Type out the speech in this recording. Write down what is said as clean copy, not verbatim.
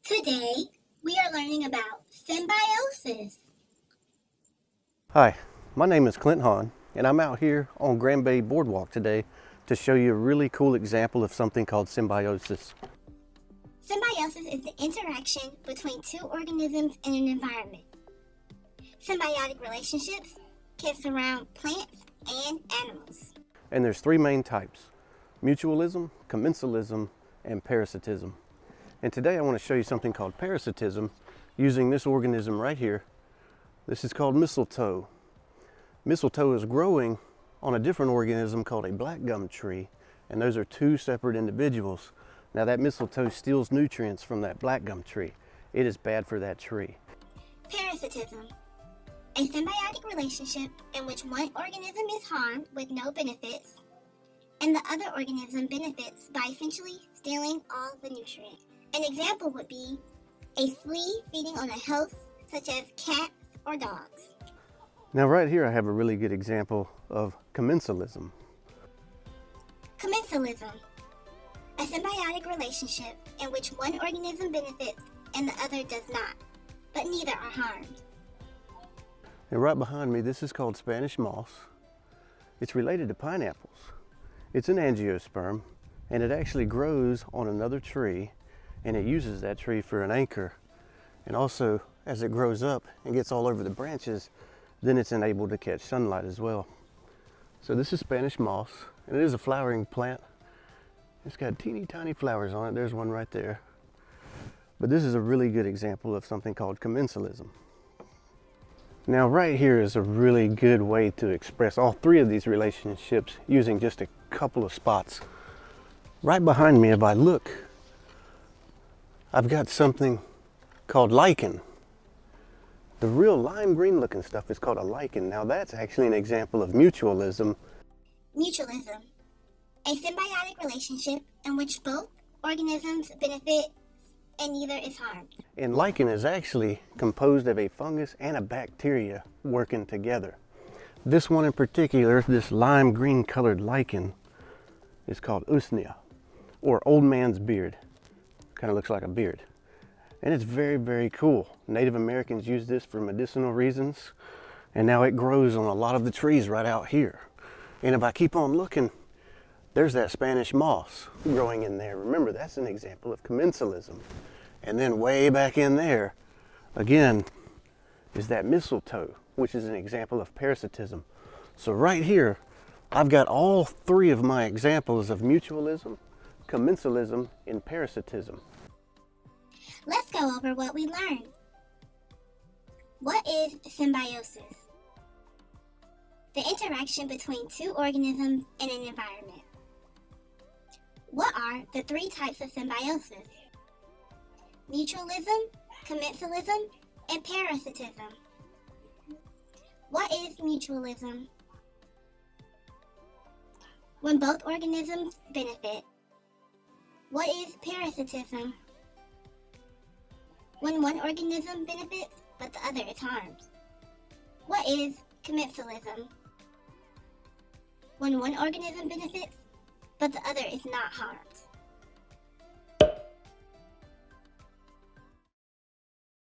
Today, we are learning about symbiosis. Hi, my name is Clint Hahn, and I'm out here on Grand Bay Boardwalk today to show you a really cool example of something called symbiosis. Symbiosis is the interaction between two organisms in an environment. Symbiotic relationships can surround plants and animals. And there's three main types: mutualism, commensalism, and parasitism. And today I want to show you something called parasitism using this organism right here. This is called mistletoe. Mistletoe is growing on a different organism called a black gum tree, and those are two separate individuals. Now that mistletoe steals nutrients from that black gum tree. It is bad for that tree. Parasitism, a symbiotic relationship in which one organism is harmed with no benefits, and the other organism benefits by essentially stealing all the nutrients. An example would be a flea feeding on a host such as cats or dogs. Now right here I have a really good example of commensalism. Commensalism, a symbiotic relationship in which one organism benefits and the other does not, but neither are harmed. And right behind me, this is called Spanish moss. It's related to pineapples. It's an angiosperm, and it actually grows on another tree, and it uses that tree for an anchor. And also, as it grows up and gets all over the branches, then it's enabled to catch sunlight as well. So this is Spanish moss, and it is a flowering plant. It's got teeny tiny flowers on it. There's one right there. But this is a really good example of something called commensalism. Now right here is a really good way to express all three of these relationships using just a couple of spots. Right behind me, if I look, I've got something called lichen. The real lime green looking stuff is called a lichen. Now that's actually an example of mutualism. Mutualism, a symbiotic relationship in which both organisms benefit and neither is harmed. And lichen is actually composed of a fungus and a bacteria working together. This one in particular, this lime green colored lichen, is called usnea, or old man's beard. Kind of looks like a beard. And it's very, very cool. Native Americans use this for medicinal reasons, and now it grows on a lot of the trees right out here. And if I keep on looking, there's that Spanish moss growing in there. Remember, that's an example of commensalism. And then way back in there, again, is that mistletoe, which is an example of parasitism. So right here, I've got all three of my examples of mutualism, commensalism, and parasitism. Let's go over what we learned. What is symbiosis? The interaction between two organisms in an environment. What are the three types of symbiosis? Mutualism, commensalism, and parasitism. What is mutualism? When both organisms benefit. What is parasitism? When one organism benefits, but the other is harmed. What is commensalism? When one organism benefits, but the other is not harmed.